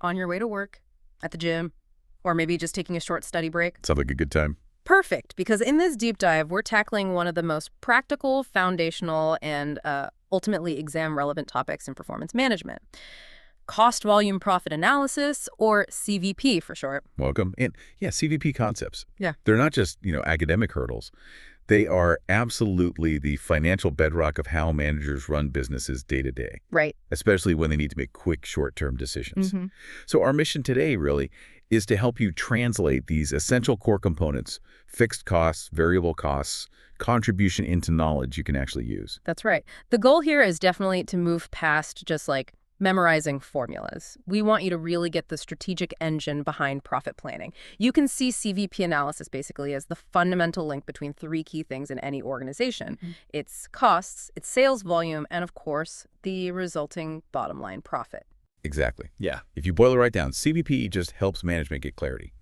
on your way to work, at the gym, or maybe just taking a short study break. Sounds like a good time. Perfect, because in this deep dive, we're tackling one of the most practical, foundational, and ultimately exam-relevant topics in performance management. Cost volume profit analysis, or CVP for short. Welcome. And yeah, CVP concepts. Yeah. They're not just, academic hurdles. They are absolutely the financial bedrock of how managers run businesses day to day. Right. Especially when they need to make quick, short-term decisions. Mm-hmm. So our mission today really is to help you translate these essential core components, fixed costs, variable costs, contribution into knowledge you can actually use. That's right. The goal here is definitely to move past just like memorizing formulas. We want you to really get the strategic engine behind profit planning. You can see CVP analysis basically as the fundamental link between three key things in any organization. Its costs, its sales volume, and of course, the resulting bottom line profit. Exactly. Yeah. If you boil it right down, CVP just helps management get clarity.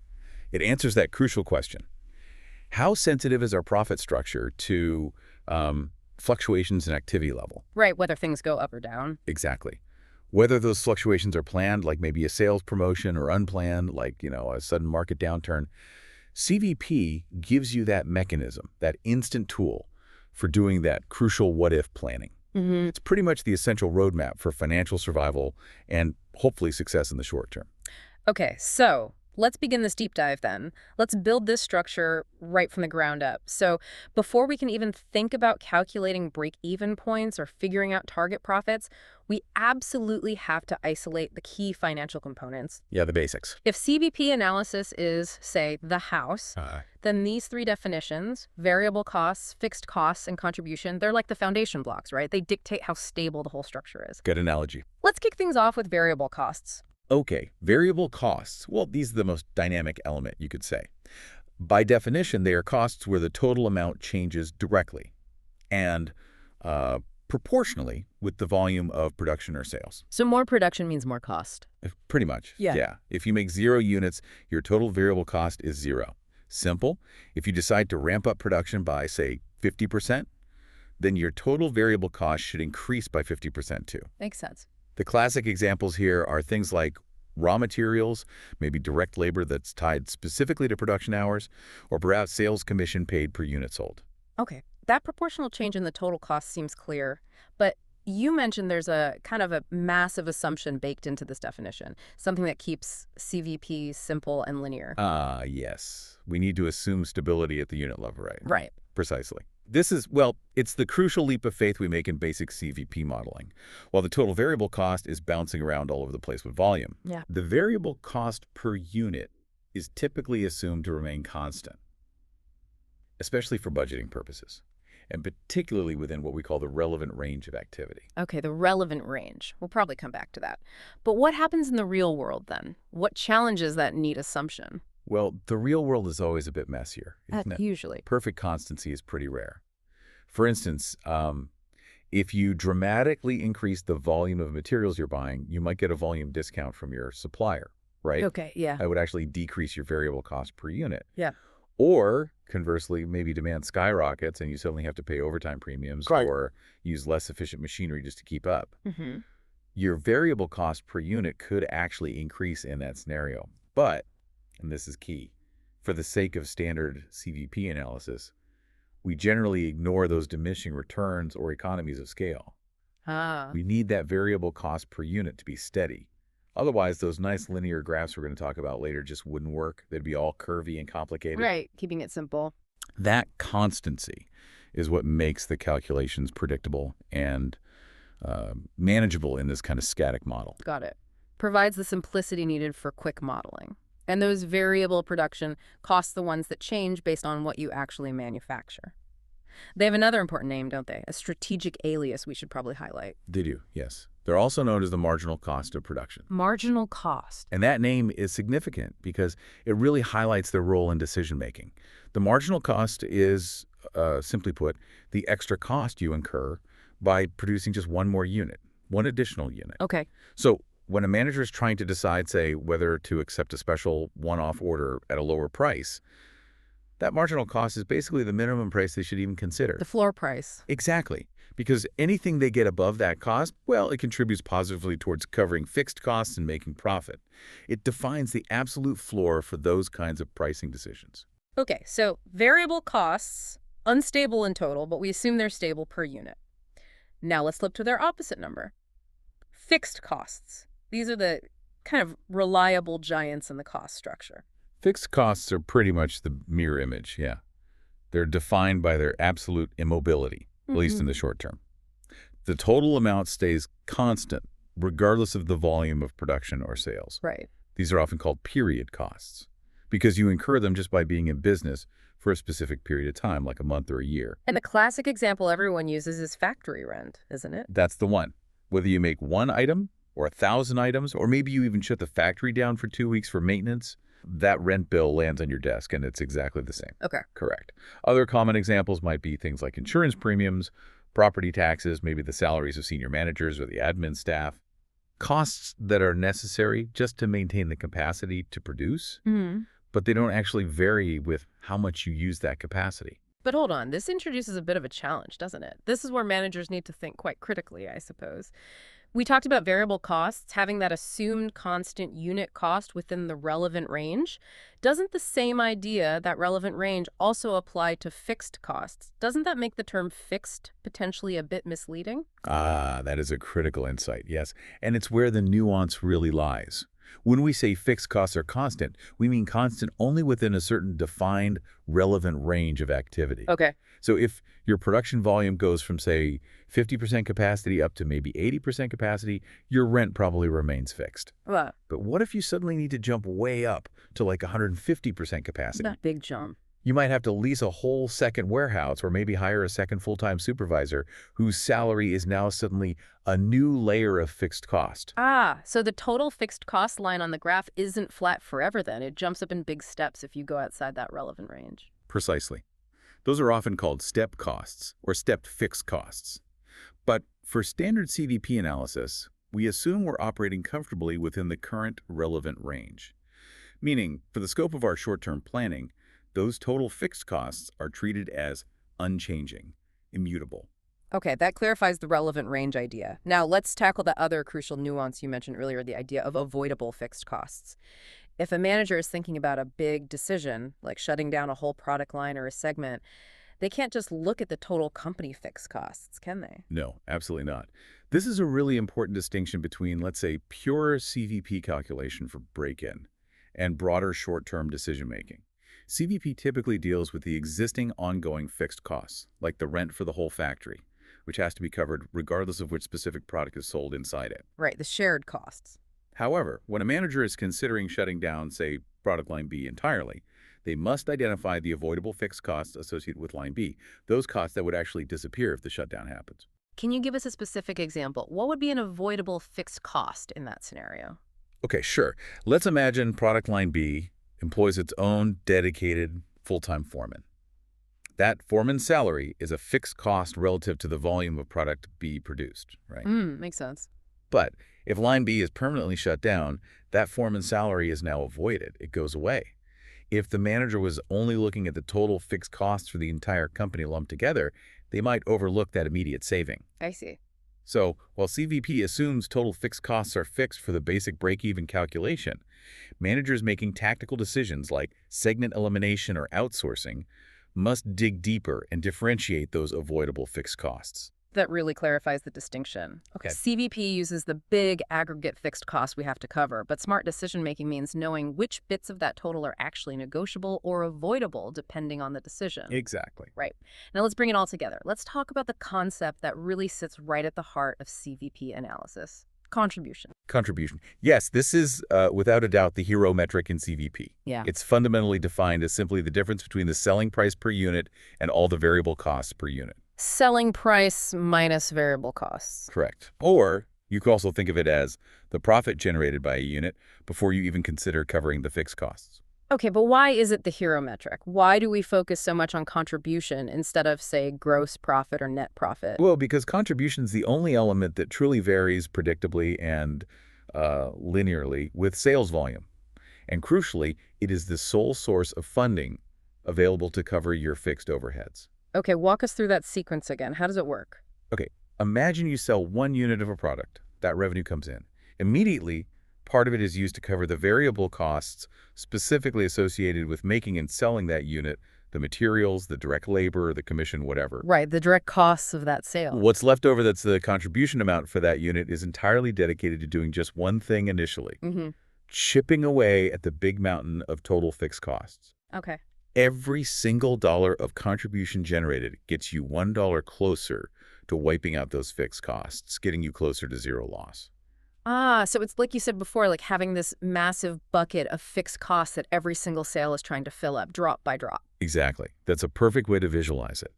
It answers that crucial question. How sensitive is our profit structure to fluctuations in activity level? Right, whether things go up or down. Exactly. Whether those fluctuations are planned, like maybe a sales promotion, or unplanned, like, a sudden market downturn, CVP gives you that mechanism, that instant tool for doing that crucial what-if planning. Mm-hmm. It's pretty much the essential roadmap for financial survival and hopefully success in the short term. Okay, so let's begin this deep dive then. Let's build this structure right from the ground up. So before we can even think about calculating break-even points or figuring out target profits, we absolutely have to isolate the key financial components. Yeah, the basics. If CVP analysis is, say, the house, then these three definitions, variable costs, fixed costs, and contribution, they're like the foundation blocks, right? They dictate how stable the whole structure is. Good analogy. Let's kick things off with variable costs. Okay, variable costs. Well, these are the most dynamic element, you could say. By definition, they are costs where the total amount changes directly and proportionally with the volume of production or sales. So more production means more cost. Pretty much. Yeah. If you make 0 units, your total variable cost is 0. Simple. If you decide to ramp up production by, say, 50%, then your total variable cost should increase by 50% too. Makes sense. The classic examples here are things like raw materials, maybe direct labor that's tied specifically to production hours, or perhaps sales commission paid per unit sold. Okay, that proportional change in the total cost seems clear, but you mentioned there's a kind of a massive assumption baked into this definition, something that keeps CVP simple and linear. Yes. We need to assume stability at the unit level, right? Right. Precisely. This is, well, it's the crucial leap of faith we make in basic CVP modeling, while the total variable cost is bouncing around all over the place with volume. Yeah. The variable cost per unit is typically assumed to remain constant, especially for budgeting purposes, and particularly within what we call the relevant range of activity. Okay, the relevant range. We'll probably come back to that. But what happens in the real world then? What challenges that neat assumption? Well, the real world is always a bit messier, isn't it? Usually. Perfect constancy is pretty rare. For instance, if you dramatically increase the volume of materials you're buying, you might get a volume discount from your supplier, right? Okay, yeah. That would actually decrease your variable cost per unit. Yeah. Or, conversely, maybe demand skyrockets and you suddenly have to pay overtime premiums or use less efficient machinery just to keep up. Mm-hmm. Your variable cost per unit could actually increase in that scenario. But, and this is key, for the sake of standard CVP analysis, we generally ignore those diminishing returns or economies of scale. We need that variable cost per unit to be steady. Otherwise, those nice linear graphs we're going to talk about later just wouldn't work. They'd be all curvy and complicated. Right, keeping it simple. That constancy is what makes the calculations predictable and manageable in this kind of static model. Got it. Provides the simplicity needed for quick modeling. And those variable production costs the ones that change based on what you actually manufacture. They have another important name, don't they? A strategic alias we should probably highlight. They do, yes. They're also known as the marginal cost of production. Marginal cost. And that name is significant because it really highlights their role in decision-making. The marginal cost is, simply put, the extra cost you incur by producing just one more unit, one additional unit. Okay. So when a manager is trying to decide, say, whether to accept a special one-off order at a lower price, that marginal cost is basically the minimum price they should even consider. The floor price. Exactly. because anything they get above that cost, well, it contributes positively towards covering fixed costs and making profit. It defines the absolute floor for those kinds of pricing decisions. Okay, so variable costs, unstable in total, but we assume they're stable per unit. Now let's flip to their opposite number. Fixed costs. These are the kind of reliable giants in the cost structure. Fixed costs are pretty much the mirror image, yeah. They're defined by their absolute immobility, at least in the short term. The total amount stays constant, regardless of the volume of production or sales. Right. These are often called period costs, because you incur them just by being in business for a specific period of time, like a month or a year. And the classic example everyone uses is factory rent, isn't it? That's the one. Whether you make one item or 1,000 items, or maybe you even shut the factory down for 2 weeks for maintenance, that rent bill lands on your desk, and it's exactly the same. Okay. Correct. Other common examples might be things like insurance premiums, property taxes, maybe the salaries of senior managers or the admin staff. Costs that are necessary just to maintain the capacity to produce, but they don't actually vary with how much you use that capacity. But hold on, this introduces a bit of a challenge, doesn't it? This is where managers need to think quite critically, I suppose. We talked about variable costs, having that assumed constant unit cost within the relevant range. Doesn't the same idea, that relevant range, also apply to fixed costs? Doesn't that make the term fixed potentially a bit misleading? Ah, that is a critical insight, yes. And it's where the nuance really lies. When we say fixed costs are constant, we mean constant only within a certain defined, relevant range of activity. Okay. So if your production volume goes from, say, 50% capacity up to maybe 80% capacity, your rent probably remains fixed. Well, But what if you suddenly need to jump way up to like 150% capacity? that big jump. You might have to lease a whole second warehouse or maybe hire a second full-time supervisor whose salary is now suddenly a new layer of fixed cost. Ah, so the total fixed cost line on the graph isn't flat forever then. It jumps up in big steps if you go outside that relevant range. Precisely. Those are often called step costs or stepped fixed costs. But for standard CVP analysis, we assume we're operating comfortably within the current relevant range. Meaning, for the scope of our short-term planning, those total fixed costs are treated as unchanging, immutable. Okay, that clarifies the relevant range idea. Now let's tackle the other crucial nuance you mentioned earlier, the idea of avoidable fixed costs. If a manager is thinking about a big decision, like shutting down a whole product line or a segment, they can't just look at the total company fixed costs, can they? No, absolutely not. This is a really important distinction between, let's say, pure CVP calculation for break-in and broader short-term decision-making. CVP typically deals with the existing ongoing fixed costs, like the rent for the whole factory, which has to be covered regardless of which specific product is sold inside it. Right, the shared costs. However, when a manager is considering shutting down, say, product line B entirely, they must identify the avoidable fixed costs associated with line B, those costs that would actually disappear if the shutdown happens. Can you give us a specific example? What would be an avoidable fixed cost in that scenario? Okay, sure. Let's imagine product line B employs its own dedicated full-time foreman. That foreman's salary is a fixed cost relative to the volume of product B produced, right? Makes sense. But if line B is permanently shut down, that foreman's salary is now avoided. It goes away. If the manager was only looking at the total fixed costs for the entire company lumped together, they might overlook that immediate saving. I see. So, while CVP assumes total fixed costs are fixed for the basic break-even calculation, managers making tactical decisions like segment elimination or outsourcing must dig deeper and differentiate those avoidable fixed costs. That really clarifies the distinction. Okay. CVP uses the big aggregate fixed cost we have to cover, but smart decision-making means knowing which bits of that total are actually negotiable or avoidable depending on the decision. Exactly. Right. Now let's bring it all together. Let's talk about the concept that really sits right at the heart of CVP analysis. Contribution. Contribution. Yes, this is without a doubt the hero metric in CVP. Yeah. It's fundamentally defined as simply the difference between the selling price per unit and all the variable costs per unit. Selling price minus variable costs. Correct. Or you could also think of it as the profit generated by a unit before you even consider covering the fixed costs. Okay, but why is it the hero metric? Why do we focus so much on contribution instead of, say, gross profit or net profit? Well, because contribution is the only element that truly varies predictably and linearly with sales volume. And crucially, it is the sole source of funding available to cover your fixed overheads. Okay, walk us through that sequence again. How does it work? Okay, imagine you sell 1 unit of a product. That revenue comes in. Immediately, part of it is used to cover the variable costs specifically associated with making and selling that unit, the materials, the direct labor, the commission, whatever. Right, the direct costs of that sale. What's left over that's the contribution amount for that unit is entirely dedicated to doing just one thing initially, Mm-hmm. chipping away at the big mountain of total fixed costs. Okay. Every single dollar of contribution generated gets you $1 closer to wiping out those fixed costs, getting you closer to zero loss. Ah, so it's like you said before, like having this massive bucket of fixed costs that every single sale is trying to fill up, drop by drop. Exactly. That's a perfect way to visualize it.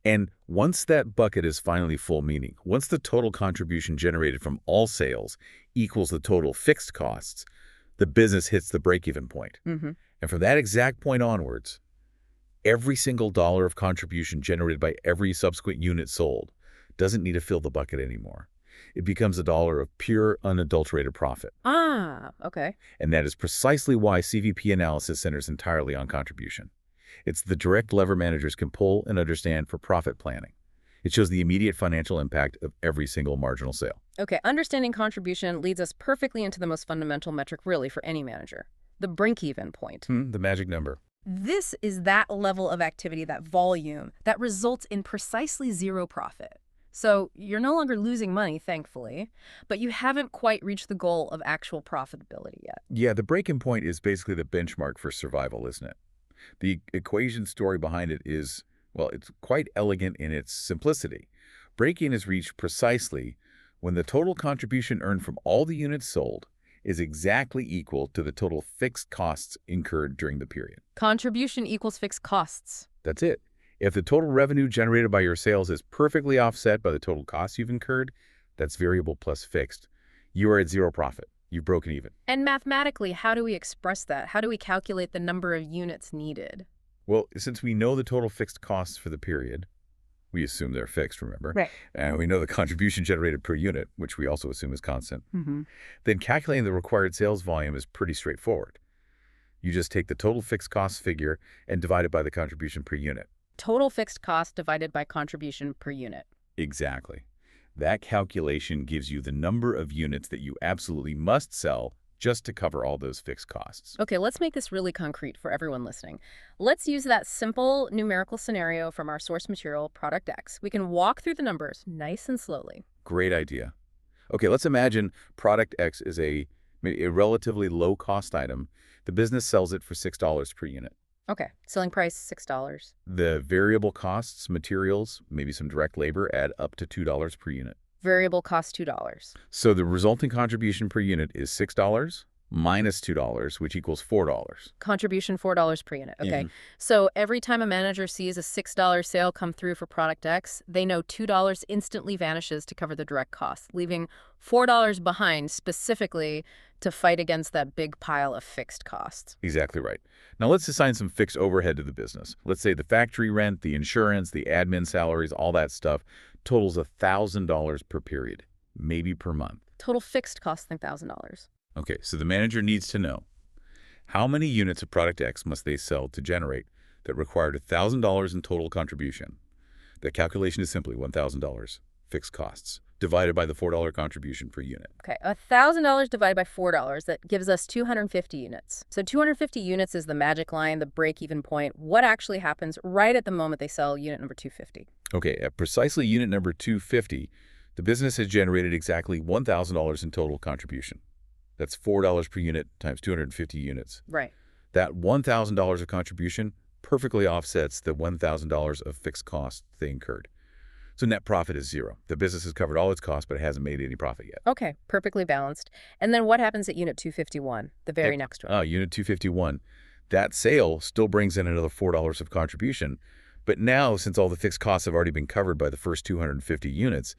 And once that bucket is finally full, meaning once the total contribution generated from all sales equals the total fixed costs, the business hits the break-even point. Mm-hmm. And from that exact point onwards, every single dollar of contribution generated by every subsequent unit sold doesn't need to fill the bucket anymore. It becomes a dollar of pure, unadulterated profit. Ah, okay. And that is precisely why CVP analysis centers entirely on contribution. It's the direct lever managers can pull and understand for profit planning. It shows the immediate financial impact of every single marginal sale. Okay, understanding contribution leads us perfectly into the most fundamental metric, really, for any manager, the break-even point. The magic number. This is that level of activity, that volume, that results in precisely zero profit. So you're no longer losing money, thankfully, but you haven't quite reached the goal of actual profitability yet. Yeah, the break-in point is basically the benchmark for survival, isn't it? The equation story behind it is, well, it's quite elegant in its simplicity. Break-in is reached precisely when the total contribution earned from all the units sold is exactly equal to the total fixed costs incurred during the period. Contribution equals fixed costs. That's it. If the total revenue generated by your sales is perfectly offset by the total costs you've incurred, that's variable plus fixed, you are at zero profit. You've broken even. And mathematically, how do we express that? How do we calculate the number of units needed? Well, since we know the total fixed costs for the period, we assume they're fixed, remember? Right. And we know the contribution generated per unit, which we also assume is constant. Mm-hmm. Then calculating the required sales volume is pretty straightforward. You just take the total fixed cost figure and divide it by the contribution per unit. Total fixed cost divided by contribution per unit. Exactly. That calculation gives you the number of units that you absolutely must sell just to cover all those fixed costs. Okay, let's make this really concrete for everyone listening. Let's use that simple numerical scenario from our source material, Product X. We can walk through the numbers nice and slowly. Great idea. Okay, let's imagine Product X is a relatively low-cost item. The business sells it for $6 per unit. Okay, selling price $6. The variable costs, materials, maybe some direct labor, add up to $2 per unit. Variable cost $2. So the resulting contribution per unit is $6 minus $2, which equals $4. Contribution $4 per unit. Okay, Mhm. so every time a manager sees a $6 sale come through for Product X, they know $2 instantly vanishes to cover the direct costs, leaving $4 behind specifically to fight against that big pile of fixed costs. Exactly right. Now let's assign some fixed overhead to the business. Let's say the factory rent, the insurance, the admin salaries, all that stuff totals $1,000 per period, maybe per month. Total fixed cost $1,000. Okay, so the manager needs to know how many units of Product X must they sell to generate that required $1,000 in total contribution. The calculation is simply $1,000 fixed costs divided by the $4 contribution per unit. Okay, $1,000 divided by $4, that gives us 250 units. So 250 units is the magic line, the break-even point. What actually happens right at the moment they sell unit number 250? Okay, at precisely unit number 250, the business has generated exactly $1,000 in total contribution. That's $4 per unit times 250 units. Right. That $1,000 of contribution perfectly offsets the $1,000 of fixed costs they incurred. So net profit is zero. The business has covered all its costs, but it hasn't made any profit yet. Okay, perfectly balanced. And then what happens at unit 251, the very next one? Unit 251. That sale still brings in another $4 of contribution. But now, since all the fixed costs have already been covered by the first 250 units,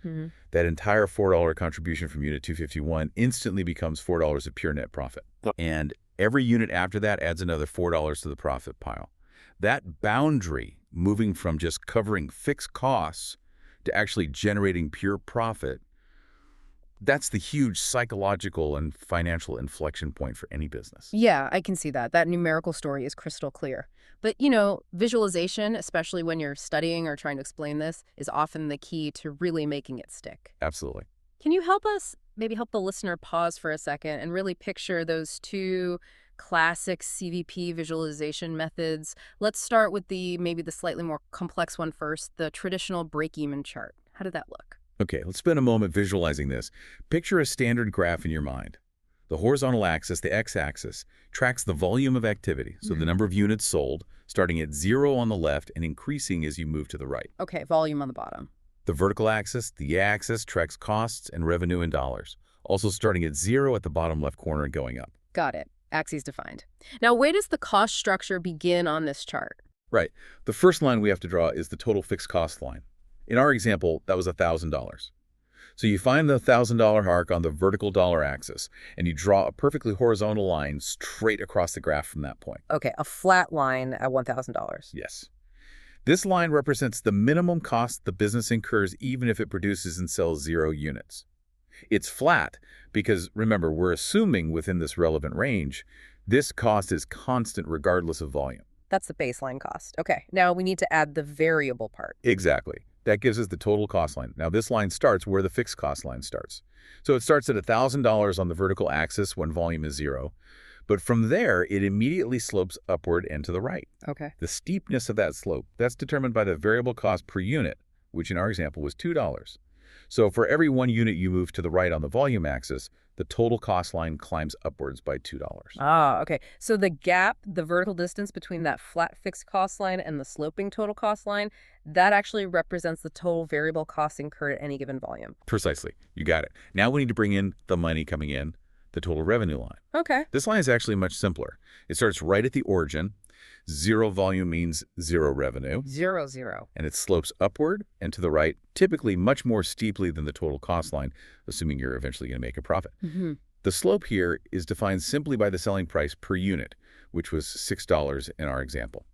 that entire $4 contribution from unit 251 instantly becomes $4 of pure net profit. And every unit after that adds another $4 to the profit pile. That boundary, moving from just covering fixed costs to actually generating pure profit, That's the huge psychological and financial inflection point for any business. Yeah, I can see that. That numerical story is crystal clear. But, visualization, especially when you're studying or trying to explain this, is often the key to really making it stick. Absolutely. Can you help us, maybe help the listener pause for a second and really picture those two classic CVP visualization methods? Let's start with maybe the slightly more complex one first, the traditional break-even chart. How did that look? Okay, let's spend a moment visualizing this. Picture a standard graph in your mind. The horizontal axis, the x-axis, tracks the volume of activity, so the number of units sold, starting at 0 on the left and increasing as you move to the right. Okay, volume on the bottom. The vertical axis, the y-axis, tracks costs and revenue in dollars, also starting at 0 at the bottom left corner and going up. Got it. Axes defined. Now, where does the cost structure begin on this chart? Right. The first line we have to draw is the total fixed cost line. In our example, that was $1,000. So you find the $1,000 arc on the vertical dollar axis, and you draw a perfectly horizontal line straight across the graph from that point. Okay, a flat line at $1,000. Yes. This line represents the minimum cost the business incurs even if it produces and sells 0 units. It's flat because, remember, we're assuming within this relevant range, this cost is constant regardless of volume. That's the baseline cost. Okay, now we need to add the variable part. Exactly. That gives us the total cost line. Now, this line starts where the fixed cost line starts. So it starts at $1,000 on the vertical axis when volume is 0. But from there, it immediately slopes upward and to the right. Okay. The steepness of that slope, that's determined by the variable cost per unit, which in our example was $2. So for every 1 unit you move to the right on the volume axis, the total cost line climbs upwards by $2. Ah, okay. So the gap, the vertical distance between that flat fixed cost line and the sloping total cost line, that actually represents the total variable costs incurred at any given volume. Precisely. You got it. Now we need to bring in the money coming in, the total revenue line. Okay. This line is actually much simpler. It starts right at the origin. 0 volume means 0 revenue. 0, 0. And it slopes upward and to the right, typically much more steeply than the total cost line, assuming you're eventually going to make a profit. Mm-hmm. The slope here is defined simply by the selling price per unit, which was $6 in our example.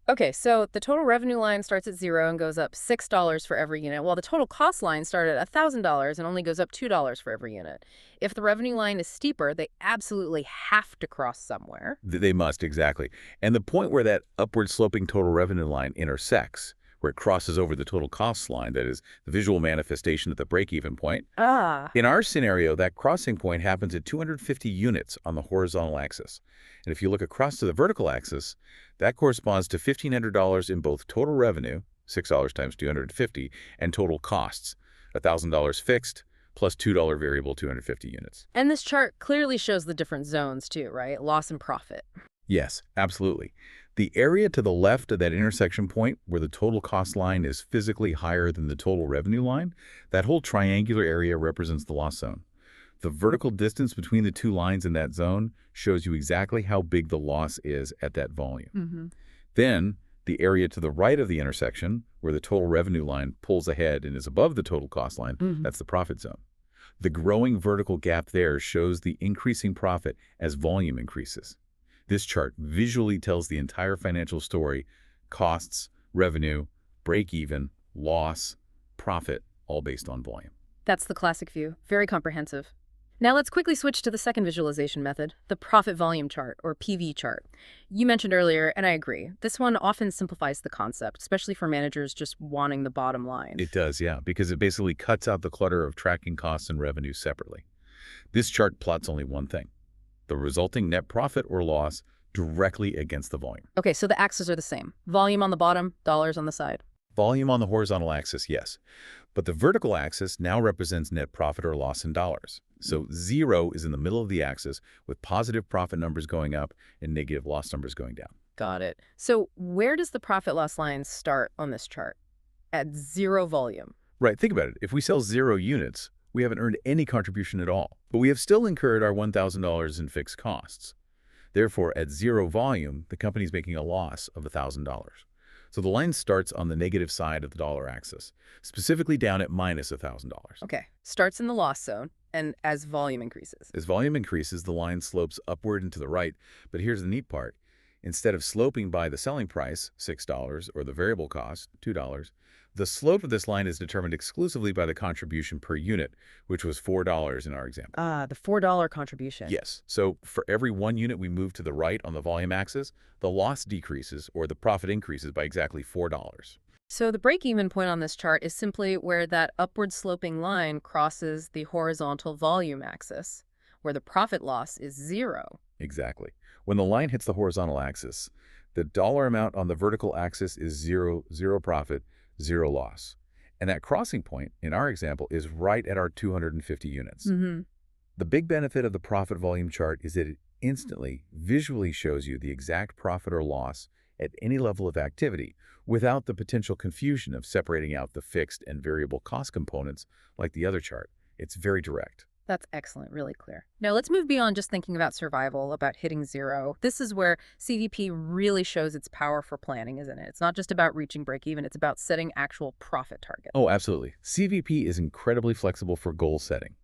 Okay, so the total revenue line starts at 0 and goes up $6 for every unit, while the total cost line started at $1,000 and only goes up $2 for every unit. If the revenue line is steeper, they absolutely have to cross somewhere. They must, exactly. And the point where that upward sloping total revenue line intersects, where it crosses over the total costs line, that is, the visual manifestation at the break-even point. Ah. In our scenario, that crossing point happens at 250 units on the horizontal axis. And if you look across to the vertical axis, that corresponds to $1,500 in both total revenue, $6 times 250, and total costs, $1,000 fixed, plus $2 variable 250 units. And this chart clearly shows the different zones too, right? Loss and profit. Yes, absolutely. The area to the left of that intersection point where the total cost line is physically higher than the total revenue line, that whole triangular area represents the loss zone. The vertical distance between the two lines in that zone shows you exactly how big the loss is at that volume. Mm-hmm. Then, the area to the right of the intersection, where the total revenue line pulls ahead and is above the total cost line, that's the profit zone. The growing vertical gap there shows the increasing profit as volume increases. This chart visually tells the entire financial story: costs, revenue, break-even, loss, profit, all based on volume. That's the classic view. Very comprehensive. Now let's quickly switch to the second visualization method, the profit volume chart, or PV chart. You mentioned earlier, and I agree, this one often simplifies the concept, especially for managers just wanting the bottom line. It does, yeah, because it basically cuts out the clutter of tracking costs and revenue separately. This chart plots only one thing: the resulting net profit or loss directly against the volume. Okay, so the axes are the same. Volume on the bottom, dollars on the side. Volume on the horizontal axis, yes. But the vertical axis now represents net profit or loss in dollars. So 0 is in the middle of the axis, with positive profit numbers going up and negative loss numbers going down. Got it. So where does the profit loss line start on this chart? At 0 volume. Right, think about it. If we sell 0 units, we haven't earned any contribution at all. But we have still incurred our $1,000 in fixed costs. Therefore, at 0 volume, the company's making a loss of $1,000. So the line starts on the negative side of the dollar axis, specifically down at minus $1,000. Okay, starts in the loss zone, and as volume increases. As volume increases, the line slopes upward and to the right. But here's the neat part. Instead of sloping by the selling price, $6, or the variable cost, $2, The slope of this line is determined exclusively by the contribution per unit, which was $4 in our example. Ah, the $4 contribution. Yes, so for every 1 unit we move to the right on the volume axis, the loss decreases or the profit increases by exactly $4. So the break-even point on this chart is simply where that upward sloping line crosses the horizontal volume axis, where the profit loss is 0. Exactly. When the line hits the horizontal axis, the dollar amount on the vertical axis is zero, zero profit, zero loss. And that crossing point, in our example, is right at our 250 units. Mm-hmm. The big benefit of the profit volume chart is that it instantly, visually shows you the exact profit or loss at any level of activity without the potential confusion of separating out the fixed and variable cost components like the other chart. It's very direct. That's excellent, really clear. Now let's move beyond just thinking about survival, about hitting 0. This is where CVP really shows its power for planning, isn't it? It's not just about reaching break-even, it's about setting actual profit targets. Oh, absolutely. CVP is incredibly flexible for goal setting.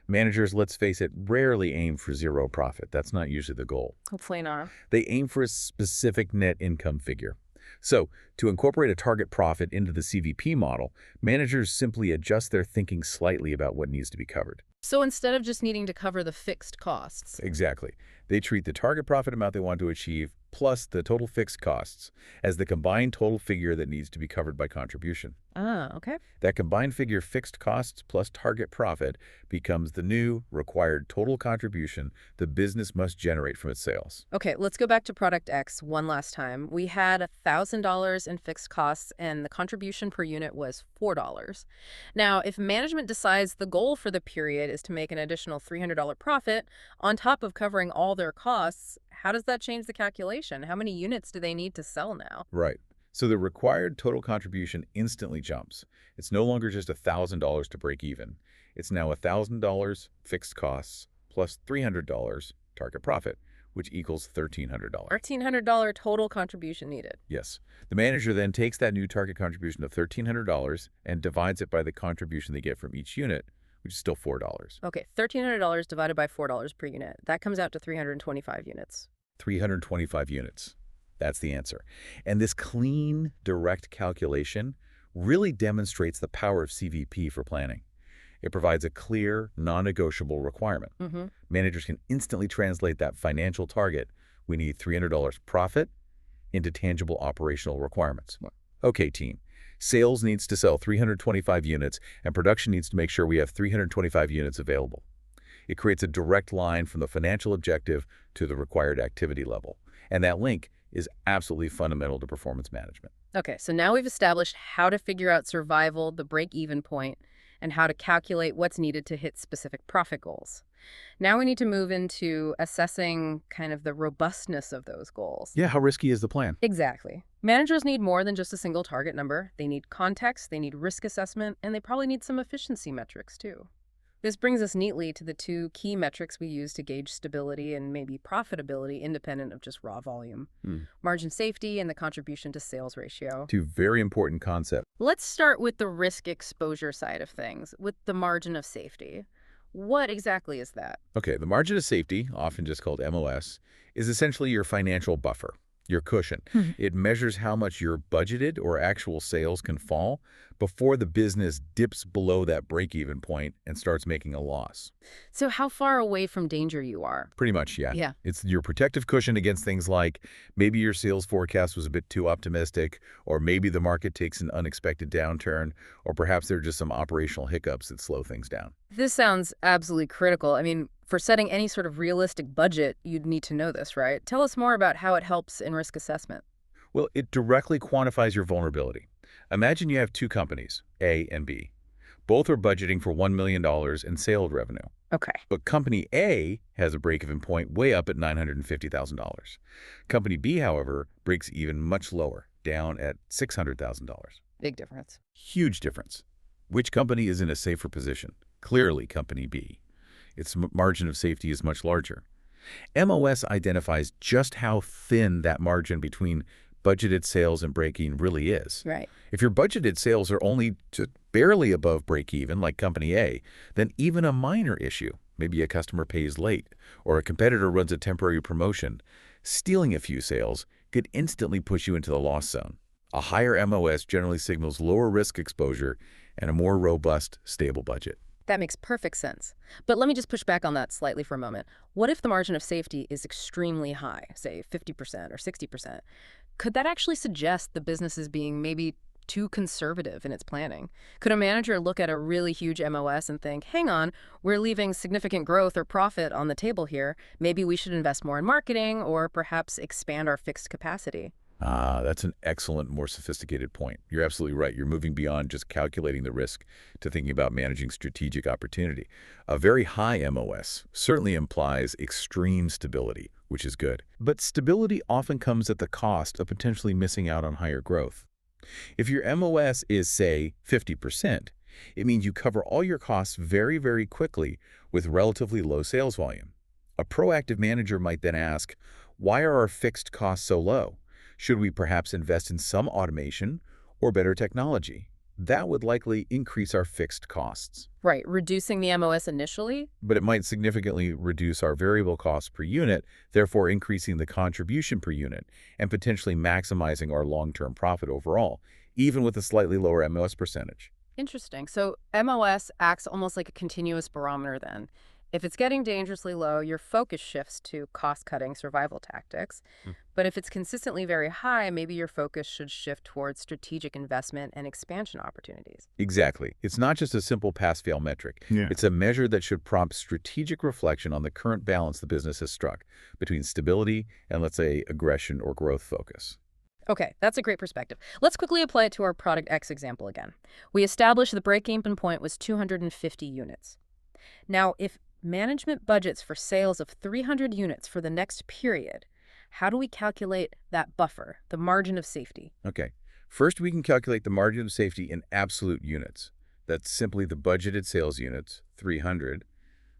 Managers, let's face it, rarely aim for 0 profit. That's not usually the goal. Hopefully not. They aim for a specific net income figure. So, to incorporate a target profit into the CVP model, managers simply adjust their thinking slightly about what needs to be covered. So instead of just needing to cover the fixed costs. Exactly. They treat the target profit amount they want to achieve plus the total fixed costs as the combined total figure that needs to be covered by contribution. Ah, okay. That combined figure, fixed costs plus target profit, becomes the new required total contribution the business must generate from its sales. Okay, let's go back to product X one last time. We had $1,000 in fixed costs and the contribution per unit was $4. Now, if management decides the goal for the period is to make an additional $300 profit on top of covering all their costs, how does that change the calculation? How many units do they need to sell now? Right. So the required total contribution instantly jumps. It's no longer just $1,000 to break even. It's now $1,000 fixed costs plus $300 target profit, which equals $1,300. $1,300 total contribution needed. Yes. The manager then takes that new target contribution of $1,300 and divides it by the contribution they get from each unit, which is still $4. Okay, $1,300 divided by $4 per unit. That comes out to 325 units. 325 units. That's the answer. And this clean, direct calculation really demonstrates the power of CVP for planning. It provides a clear, non-negotiable requirement. Mm-hmm. Managers can instantly translate that financial target, we need $300 profit, into tangible operational requirements. Okay, team. Sales needs to sell 325 units, and production needs to make sure we have 325 units available. It creates a direct line from the financial objective to the required activity level. And that link is absolutely fundamental to performance management. Okay, so now we've established how to figure out survival, the break-even point, and how to calculate what's needed to hit specific profit goals. Now we need to move into assessing kind of the robustness of those goals. Yeah, how risky is the plan? Exactly. Managers need more than just a single target number. They need context, they need risk assessment, and they probably need some efficiency metrics too. This brings us neatly to the two key metrics we use to gauge stability and maybe profitability independent of just raw volume. Margin safety and the contribution to sales ratio. Two very important concepts. Let's start with the risk exposure side of things, with the margin of safety. What exactly is that? Okay, the margin of safety, often just called MOS, is essentially your financial buffer, your cushion. It measures how much your budgeted or actual sales can fall before the business dips below that break-even point and starts making a loss. So how far away from danger you are? Pretty much, yeah. Yeah. It's your protective cushion against things like maybe your sales forecast was a bit too optimistic, or maybe the market takes an unexpected downturn, or perhaps there are just some operational hiccups that slow things down. This sounds absolutely critical. I mean, for setting any sort of realistic budget, you'd need to know this, right? Tell us more about how it helps in risk assessment. Well, it directly quantifies your vulnerability. Imagine you have two companies, A and B. Both are budgeting for $1 million in sales revenue. Okay. But company A has a break-even point way up at $950,000. Company B, however, breaks even much lower, down at $600,000. Big difference. Huge difference. Which company is in a safer position? Clearly, company B. Its margin of safety is much larger. MOS identifies just how thin that margin between budgeted sales and break-even really is. Right. If your budgeted sales are only just barely above break-even, like company A, then even a minor issue, maybe a customer pays late or a competitor runs a temporary promotion, stealing a few sales could instantly push you into the loss zone. A higher MOS generally signals lower risk exposure and a more robust, stable budget. That makes perfect sense. But let me just push back on that slightly for a moment. What if the margin of safety is extremely high, say 50% or 60%? Could that actually suggest the business is being maybe too conservative in its planning? Could a manager look at a really huge MOS and think, hang on, we're leaving significant growth or profit on the table here. Maybe we should invest more in marketing or perhaps expand our fixed capacity? That's an excellent, more sophisticated point. You're absolutely right. You're moving beyond just calculating the risk to thinking about managing strategic opportunity. A very high MOS certainly implies extreme stability, which is good. But stability often comes at the cost of potentially missing out on higher growth. If your MOS is, say, 50%, it means you cover all your costs very, very quickly with relatively low sales volume. A proactive manager might then ask, why are our fixed costs so low? Should we perhaps invest in some automation or better technology? That would likely increase our fixed costs. Right, reducing the MOS initially? But it might significantly reduce our variable costs per unit, therefore increasing the contribution per unit and potentially maximizing our long-term profit overall, even with a slightly lower MOS percentage. Interesting. So MOS acts almost like a continuous barometer then. If it's getting dangerously low, your focus shifts to cost-cutting survival tactics. But if it's consistently very high, maybe your focus should shift towards strategic investment and expansion opportunities. Exactly. It's not just a simple pass-fail metric. Yeah. It's a measure that should prompt strategic reflection on the current balance the business has struck between stability and, let's say, aggression or growth focus. Okay, that's a great perspective. Let's quickly apply it to our Product X example again. We established the break-even point was 250 units. Now, if management budgets for sales of 300 units for the next period, how do we calculate that buffer, the margin of safety? Okay. First, we can calculate the margin of safety in absolute units. That's simply the budgeted sales units, 300,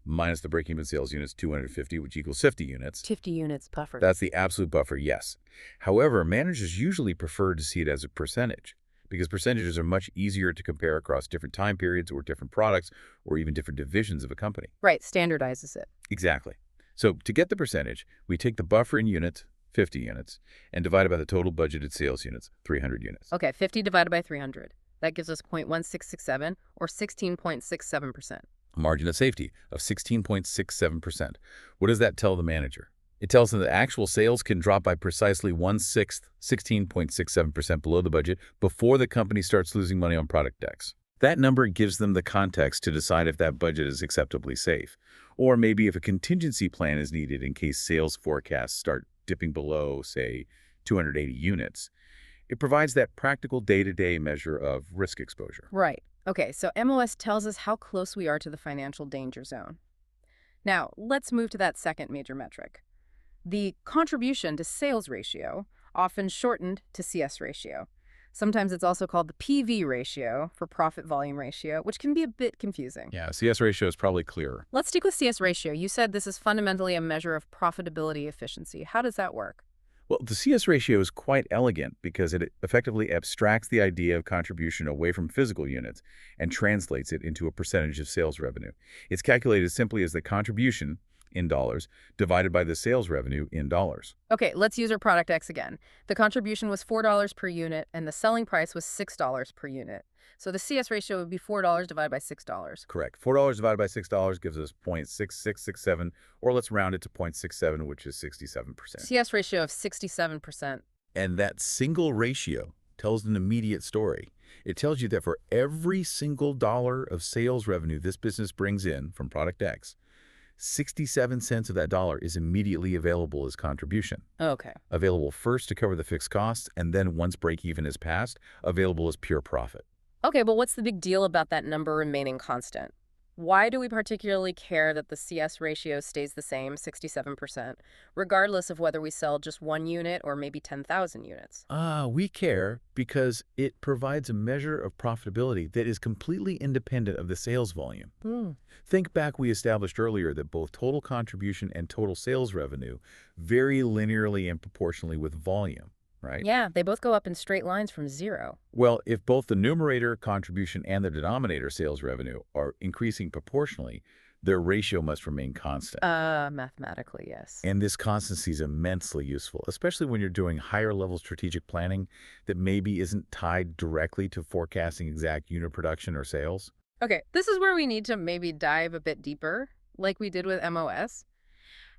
minus the break-even sales units, 250, which equals 50 units. 50 units buffer. That's the absolute buffer, yes. However, managers usually prefer to see it as a percentage because percentages are much easier to compare across different time periods or different products or even different divisions of a company. Right, standardizes it. Exactly. So to get the percentage, we take the buffer in units, 50 units, and divide it by the total budgeted sales units, 300 units. Okay, 50 divided by 300. That gives us 0.1667 or 16.67%. A margin of safety of 16.67%. What does that tell the manager? It tells them that actual sales can drop by precisely 1/6, 16.67% below the budget before the company starts losing money on Product X. That number gives them the context to decide if that budget is acceptably safe, or maybe if a contingency plan is needed in case sales forecasts start dipping below, say, 280 units. It provides that practical day-to-day measure of risk exposure. Right. Okay, so MOS tells us how close we are to the financial danger zone. Now, let's move to that second major metric. The contribution to sales ratio, often shortened to CS ratio. Sometimes it's also called the PV ratio for profit volume ratio, which can be a bit confusing. Yeah, CS ratio is probably clearer. Let's stick with CS ratio. You said this is fundamentally a measure of profitability efficiency. How does that work? Well, the CS ratio is quite elegant because it effectively abstracts the idea of contribution away from physical units and translates it into a percentage of sales revenue. It's calculated simply as the contribution in dollars divided by the sales revenue in dollars. Okay, let's use our Product X again. The contribution was $4 per unit and the selling price was $6 per unit. So the CS ratio would be $4 divided by $6. Correct. $4 divided by $6 gives us 0.6667, or let's round it to 0.67, which is 67%. CS ratio of 67%. And that single ratio tells an immediate story. It tells you that for every single dollar of sales revenue this business brings in from Product X, 67 cents of that dollar is immediately available as contribution. Okay. Available first to cover the fixed costs, and then once break-even is passed, available as pure profit. Okay, but what's the big deal about that number remaining constant? Why do we particularly care that the CS ratio stays the same, 67%, regardless of whether we sell just 1 unit or maybe 10,000 units? We care because it provides a measure of profitability that is completely independent of the sales volume. Think back, we established earlier that both total contribution and total sales revenue vary linearly and proportionally with volume, right? Yeah, they both go up in straight lines from zero. Well, if both the numerator contribution and the denominator sales revenue are increasing proportionally, Their ratio must remain constant. Mathematically, yes. And this constancy is immensely useful, especially when you're doing higher-level strategic planning that maybe isn't tied directly to forecasting exact unit production or sales. Okay, this is where we need to maybe dive a bit deeper, like we did with MOS.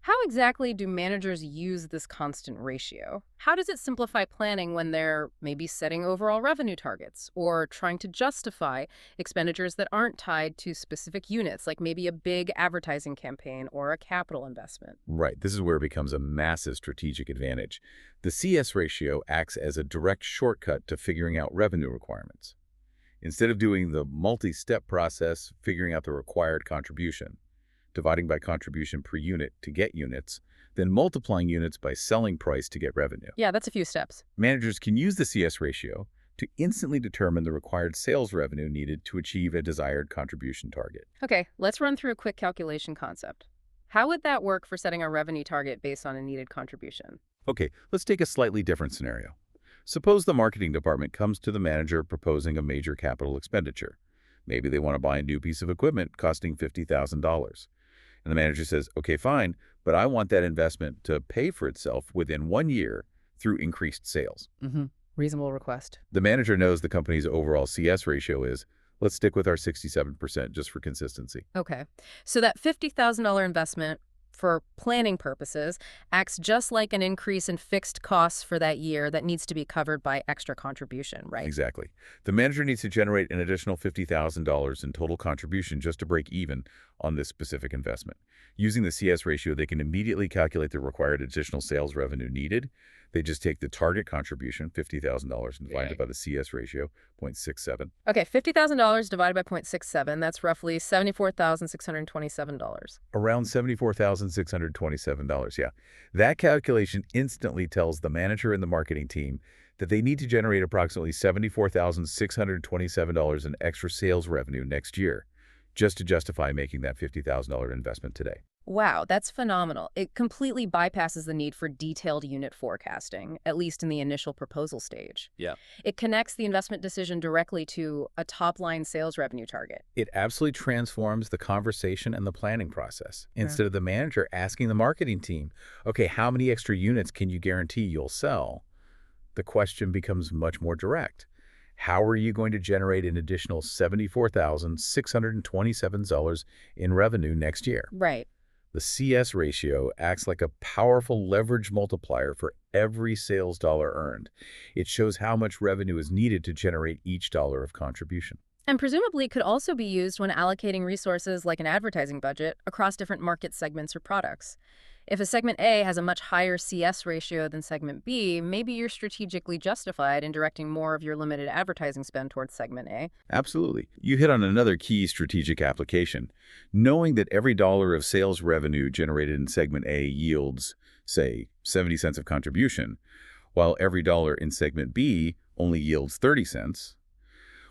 How exactly do managers use this constant ratio? How does it simplify planning when they're maybe setting overall revenue targets or trying to justify expenditures that aren't tied to specific units, like maybe a big advertising campaign or a capital investment? Right, this is where it becomes a massive strategic advantage. The CS ratio acts as a direct shortcut to figuring out revenue requirements. Instead of doing the multi-step process, figuring out the required contribution, dividing by contribution per unit to get units, then multiplying units by selling price to get revenue. Yeah, that's a few steps. Managers can use the CS ratio to instantly determine the required sales revenue needed to achieve a desired contribution target. Okay, let's run through a quick calculation concept. How would that work for setting a revenue target based on a needed contribution? Okay, let's take a slightly different scenario. Suppose the marketing department comes to the manager proposing a major capital expenditure. Maybe they want to buy a new piece of equipment costing $50,000. And the manager says, okay, fine, but I want that investment to pay for itself within 1 year through increased sales. Reasonable request. The manager knows the company's overall CS ratio is, let's stick with our 67% just for consistency. Okay, so that $50,000 investment for planning purposes acts just like an increase in fixed costs for that year that needs to be covered by extra contribution, right? Exactly. The manager needs to generate an additional $50,000 in total contribution just to break even on this specific investment. Using the CS ratio, they can immediately calculate the required additional sales revenue needed. They just take the target contribution, $50,000, and divide it by the CS ratio, 0.67. Okay, $50,000 divided by 0.67, that's roughly $74,627. Around $74,627, yeah. That calculation instantly tells the manager and the marketing team that they need to generate approximately $74,627 in extra sales revenue next year just to justify making that $50,000 investment today. Wow, that's phenomenal. It completely bypasses the need for detailed unit forecasting, at least in the initial proposal stage. Yeah. It connects the investment decision directly to a top-line sales revenue target. It absolutely transforms the conversation and the planning process. Instead of the manager asking the marketing team, okay, how many extra units can you guarantee you'll sell? The question becomes much more direct. How are you going to generate an additional $74,627 in revenue next year? Right. The CS ratio acts like a powerful leverage multiplier for every sales dollar earned. It shows how much revenue is needed to generate each dollar of contribution. And presumably it could also be used when allocating resources like an advertising budget across different market segments or products. If a segment A has a much higher CS ratio than segment B, maybe you're strategically justified in directing more of your limited advertising spend towards segment A. Absolutely. You hit on another key strategic application. Knowing that every dollar of sales revenue generated in segment A yields, say, 70 cents of contribution, while every dollar in segment B only yields 30 cents,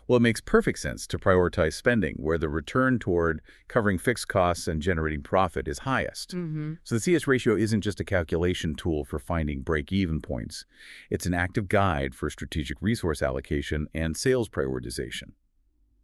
well, it makes perfect sense to prioritize spending where the return toward covering fixed costs and generating profit is highest. So the CS ratio isn't just a calculation tool for finding break-even points. It's an active guide for strategic resource allocation and sales prioritization,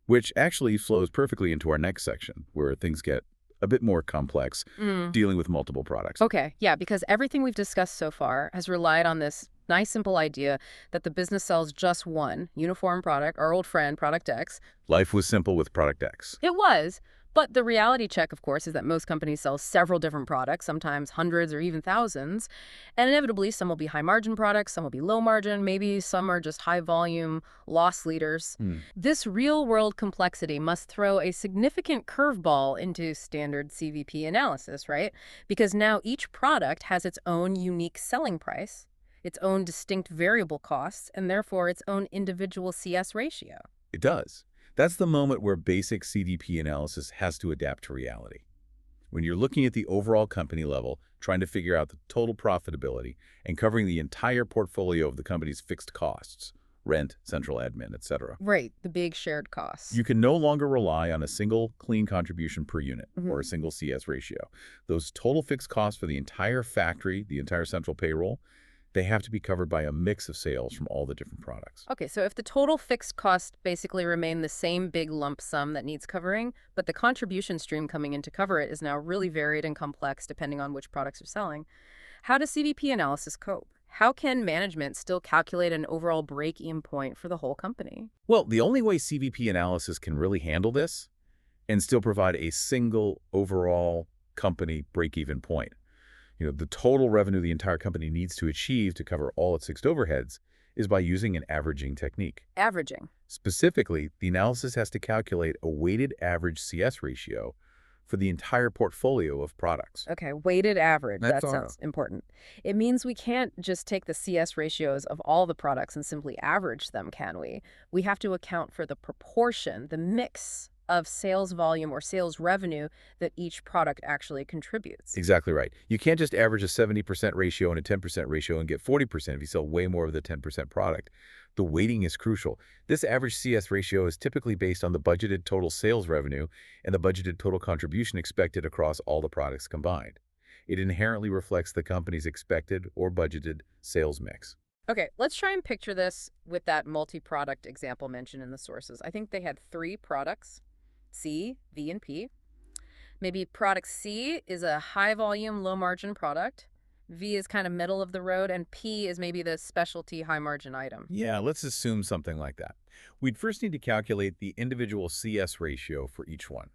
which actually flows perfectly into our next section, where things get a bit more complex, dealing with multiple products. Okay, yeah, because everything we've discussed so far has relied on this nice, simple idea that the business sells just one uniform product, our old friend, Product X. Life was simple with Product X. It was. But the reality check, of course, is that most companies sell several different products, sometimes hundreds or even thousands. And inevitably, some will be high-margin products, some will be low-margin, maybe some are just high-volume loss leaders. This real-world complexity must throw a significant curveball into standard CVP analysis, right? Because now each product has its own unique selling price, its own distinct variable costs, and therefore its own individual CS ratio. It does. That's the moment where basic CDP analysis has to adapt to reality. When you're looking at the overall company level, trying to figure out the total profitability, and covering the entire portfolio of the company's fixed costs, rent, central admin, etc. Right, the big shared costs. You can no longer rely on a single clean contribution per unit or a single CS ratio. Those total fixed costs for the entire factory, the entire central payroll, They have to be covered by a mix of sales from all the different products. Okay, so if the total fixed cost basically remain the same big lump sum that needs covering, but the contribution stream coming in to cover it is now really varied and complex depending on which products are selling, how does CVP analysis cope? How can management still calculate an overall break-even point for the whole company? Well, the only way CVP analysis can really handle this and still provide a single overall company break-even point, the total revenue the entire company needs to achieve to cover all its fixed overheads, is by using an averaging technique. Averaging. Specifically, the analysis has to calculate a weighted average CS ratio for the entire portfolio of products. Okay, weighted average. That's That all. sounds important. It means we can't just take the CS ratios of all the products and simply average them, can we? We have to account for the proportion, the mix of sales volume or sales revenue that each product actually contributes. Exactly right. You can't just average a 70% ratio and a 10% ratio and get 40% if you sell way more of the 10% product. The weighting is crucial. This average CS ratio is typically based on the budgeted total sales revenue and the budgeted total contribution expected across all the products combined. It inherently reflects the company's expected or budgeted sales mix. Okay, let's try and picture this with that multi-product example mentioned in the sources. I think they had 3 products, C, V, and P. Maybe product C is a high volume, low margin product. V is kind of middle of the road, and P is maybe the specialty high margin item. Yeah, let's assume something like that. We'd first need to calculate the individual CS ratio for each one.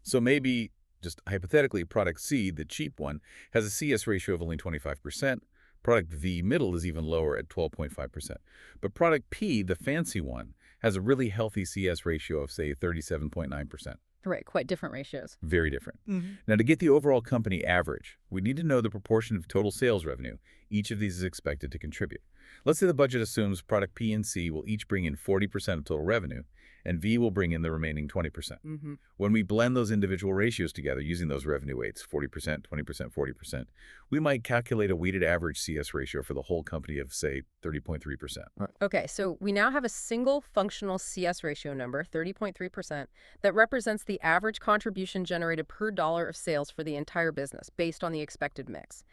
So maybe, just hypothetically, product C, the cheap one, has a CS ratio of only 25%. Product V, middle, is even lower at 12.5%. But product P, the fancy one, has a really healthy CS ratio of, say, 37.9%. Right, quite different ratios. Very different. Now, to get the overall company average, we need to know the proportion of total sales revenue each of these is expected to contribute. Let's say the budget assumes product P and C will each bring in 40% of total revenue, and V will bring in the remaining 20%. When we blend those individual ratios together using those revenue weights, 40%, 20%, 40%, we might calculate a weighted average CS ratio for the whole company of, say, 30.3%. Okay, so we now have a single functional CS ratio number, 30.3%, that represents the average contribution generated per dollar of sales for the entire business based on the expected mix.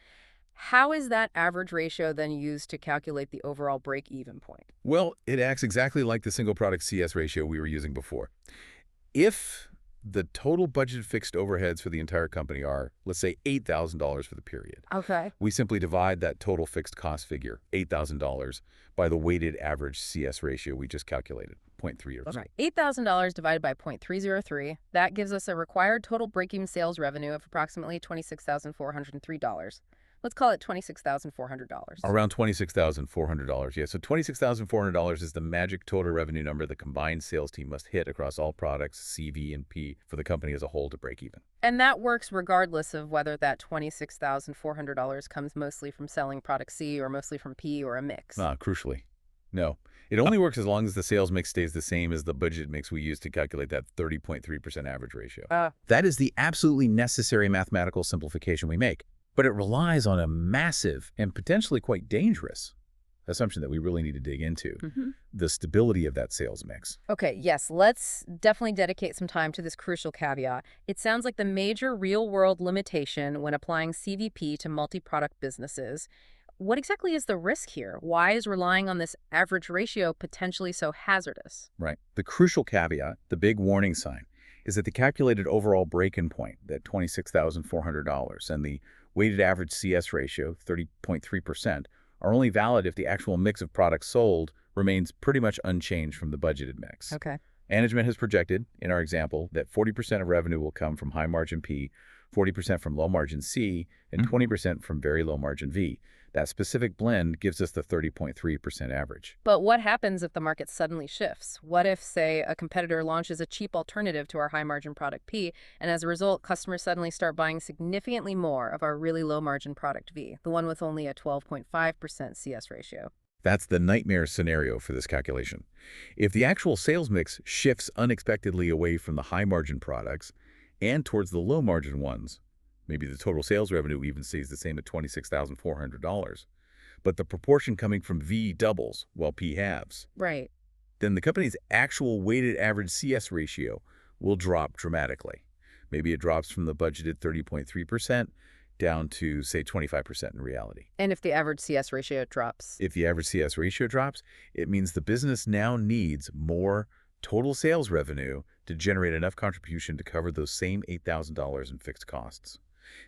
How is that average ratio then used to calculate the overall break-even point? Well, it acts exactly like the single product CS ratio we were using before. If the total budgeted fixed overheads for the entire company are, let's say, $8,000 for the period, Okay. we simply divide that total fixed cost figure, $8,000, by the weighted average CS ratio we just calculated, 0.3 or so. Right. $8,000 divided by 0.303, that gives us a required total break-even sales revenue of approximately $26,403. Let's call it $26,400. Around $26,400, yeah. So $26,400 is the magic total revenue number the combined sales team must hit across all products, C, V, and P, for the company as a whole to break even. And that works regardless of whether that $26,400 comes mostly from selling product C or mostly from P or a mix. Crucially, no. It only works as long as the sales mix stays the same as the budget mix we use to calculate that 30.3% average ratio. That is the absolutely necessary mathematical simplification we make. But it relies on a massive and potentially quite dangerous assumption that we really need to dig into, the stability of that sales mix. Okay, yes, let's definitely dedicate some time to this crucial caveat. It sounds like the major real-world limitation when applying CVP to multi-product businesses. What exactly is the risk here? Why is relying on this average ratio potentially so hazardous? Right. The crucial caveat, the big warning sign, is that the calculated overall break-in point, that $26,400, and the weighted average CS ratio, 30.3%, are only valid if the actual mix of products sold remains pretty much unchanged from the budgeted mix. Okay. Management has projected, in our example, that 40% of revenue will come from high-margin P, 40% from low-margin C, and 20% from very low-margin V. That specific blend gives us the 30.3% average. But what happens if the market suddenly shifts? What if, say, a competitor launches a cheap alternative to our high-margin product P, and as a result, customers suddenly start buying significantly more of our really low-margin product V, the one with only a 12.5% CS ratio? That's the nightmare scenario for this calculation. If the actual sales mix shifts unexpectedly away from the high-margin products and towards the low-margin ones, maybe the total sales revenue even stays the same at $26,400, but the proportion coming from V doubles while P halves. Right. Then the company's actual weighted average CS ratio will drop dramatically. Maybe it drops from the budgeted 30.3% down to, say, 25% in reality. And if the average CS ratio drops? If the average CS ratio drops, it means the business now needs more total sales revenue to generate enough contribution to cover those same $8,000 in fixed costs.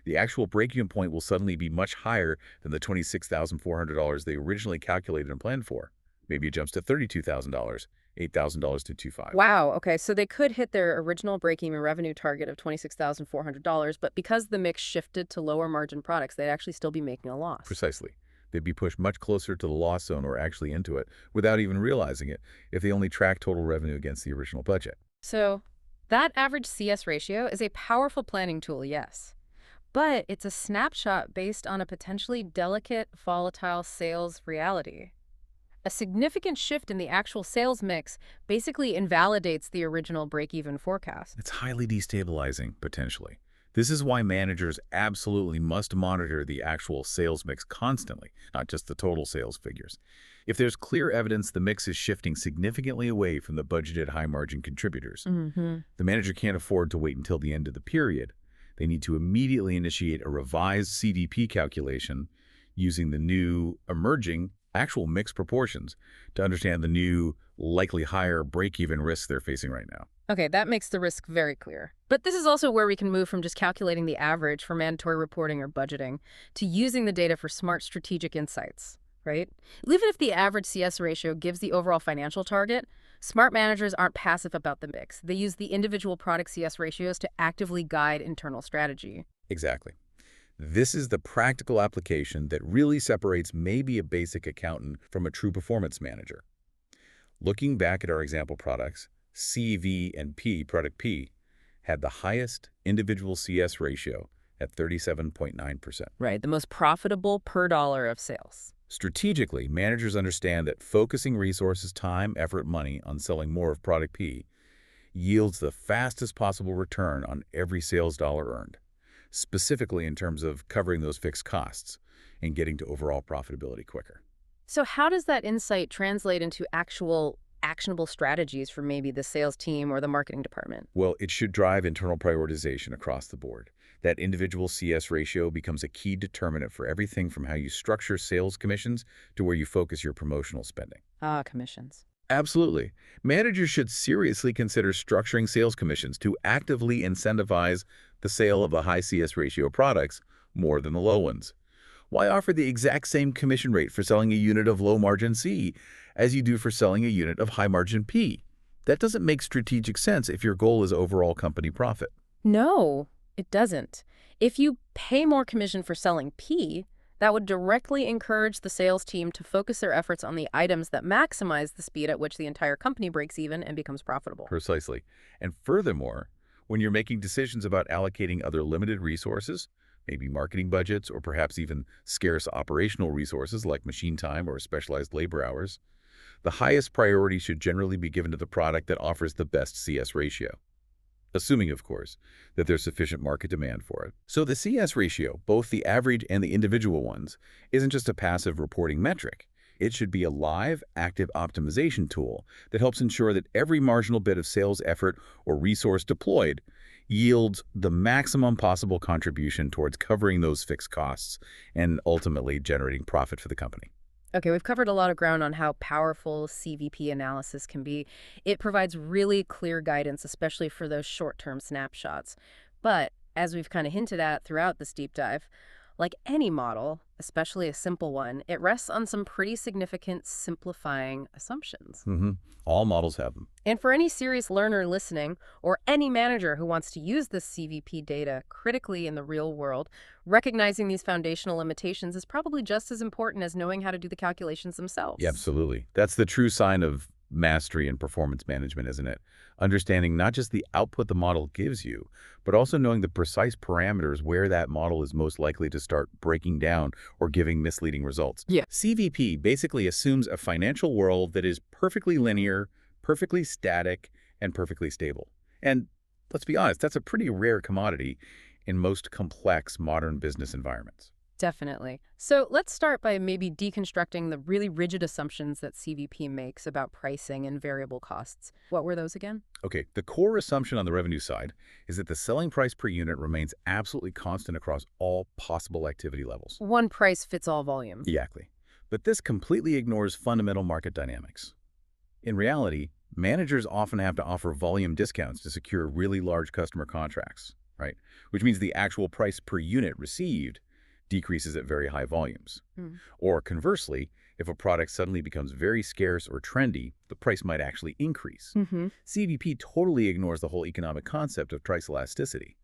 The actual break-even point will suddenly be much higher than the $26,400 they originally calculated and planned for. Maybe it jumps to $32,000, $8,000 to 25. Wow, okay, so they could hit their original break-even revenue target of $26,400, but because the mix shifted to lower margin products, they'd actually still be making a loss. Precisely. They'd be pushed much closer to the loss zone or actually into it without even realizing it if they only track total revenue against the original budget. So that average CS ratio is a powerful planning tool, yes. But it's a snapshot based on a potentially delicate, volatile sales reality. A significant shift in the actual sales mix basically invalidates the original break-even forecast. It's highly destabilizing, potentially. This is why managers absolutely must monitor the actual sales mix constantly, not just the total sales figures. If there's clear evidence the mix is shifting significantly away from the budgeted high-margin contributors, the manager can't afford to wait until the end of the period. They need to immediately initiate a revised CVP calculation using the new emerging actual mix proportions to understand the new, likely higher break-even risks they're facing right now. Okay, that makes the risk very clear. But this is also where we can move from just calculating the average for mandatory reporting or budgeting to using the data for smart strategic insights, right? Even if the average CS ratio gives the overall financial target, smart managers aren't passive about the mix. They use the individual product CS ratios to actively guide internal strategy. Exactly. This is the practical application that really separates maybe a basic accountant from a true performance manager. Looking back at our example products, CV and P, product P, had the highest individual CS ratio at 37.9%. Right, the most profitable per dollar of sales. Strategically, managers understand that focusing resources, time, effort, money on selling more of product P yields the fastest possible return on every sales dollar earned, specifically in terms of covering those fixed costs and getting to overall profitability quicker. So how does that insight translate into actual actionable strategies for maybe the sales team or the marketing department? Well, it should drive internal prioritization across the board. That individual CS ratio becomes a key determinant for everything from how you structure sales commissions to where you focus your promotional spending. Ah, commissions. Absolutely. Managers should seriously consider structuring sales commissions to actively incentivize the sale of the high CS ratio products more than the low ones. Why offer the exact same commission rate for selling a unit of low-margin C as you do for selling a unit of high-margin P? That doesn't make strategic sense if your goal is overall company profit. No, it doesn't. If you pay more commission for selling P, that would directly encourage the sales team to focus their efforts on the items that maximize the speed at which the entire company breaks even and becomes profitable. Precisely. And furthermore, when you're making decisions about allocating other limited resources, maybe marketing budgets or perhaps even scarce operational resources like machine time or specialized labor hours, the highest priority should generally be given to the product that offers the best CS ratio. Assuming, of course, that there's sufficient market demand for it. So the CS ratio, both the average and the individual ones, isn't just a passive reporting metric. It should be a live, active optimization tool that helps ensure that every marginal bit of sales effort or resource deployed yields the maximum possible contribution towards covering those fixed costs and ultimately generating profit for the company. Okay, we've covered a lot of ground on how powerful CVP analysis can be. It provides really clear guidance, especially for those short-term snapshots. But as we've kind of hinted at throughout this deep dive, like any model, especially a simple one, it rests on some pretty significant simplifying assumptions. All models have them. And for any serious learner listening, or any manager who wants to use this CVP data critically in the real world, recognizing these foundational limitations is probably just as important as knowing how to do the calculations themselves. Yeah, absolutely. That's the true sign of mastery in performance management, isn't it? Understanding not just the output the model gives you, but also knowing the precise parameters where that model is most likely to start breaking down or giving misleading results. Yeah. CVP basically assumes a financial world that is perfectly linear, perfectly static, and perfectly stable. And let's be honest, that's a pretty rare commodity in most complex modern business environments. Definitely. So let's start by maybe deconstructing the really rigid assumptions that CVP makes about pricing and variable costs. What were those again? Okay, the core assumption on the revenue side is that the selling price per unit remains absolutely constant across all possible activity levels. One price fits all volume. Exactly. But this completely ignores fundamental market dynamics. In reality, managers often have to offer volume discounts to secure really large customer contracts, right? Which means the actual price per unit received decreases at very high volumes. Hmm. Or conversely, if a product suddenly becomes very scarce or trendy, the price might actually increase. Mm-hmm. CVP totally ignores the whole economic concept of price elasticity,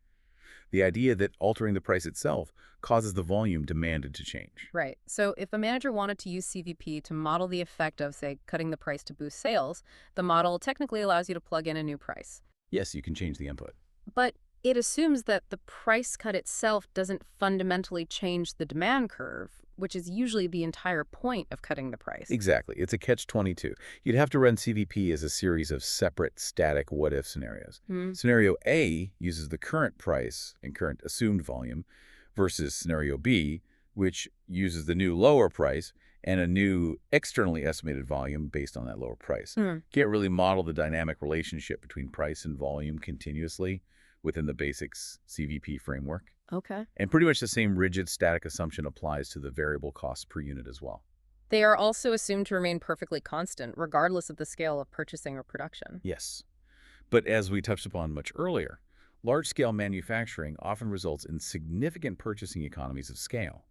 the idea that altering the price itself causes the volume demanded to change. Right. So if a manager wanted to use CVP to model the effect of, say, cutting the price to boost sales, the model technically allows you to plug in a new price. Yes, you can change the input. But it assumes that the price cut itself doesn't fundamentally change the demand curve, which is usually the entire point of cutting the price. Exactly. It's a catch-22. You'd have to run CVP as a series of separate, static what-if scenarios. Hmm. Scenario A uses the current price and current assumed volume versus Scenario B, which uses the new lower price and a new externally estimated volume based on that lower price. Hmm. Can't really model the dynamic relationship between price and volume continuously within the basics CVP framework. Okay. And pretty much the same rigid static assumption applies to the variable costs per unit as well. They are also assumed to remain perfectly constant, regardless of the scale of purchasing or production. Yes. But as we touched upon much earlier, large-scale manufacturing often results in significant purchasing economies of scale.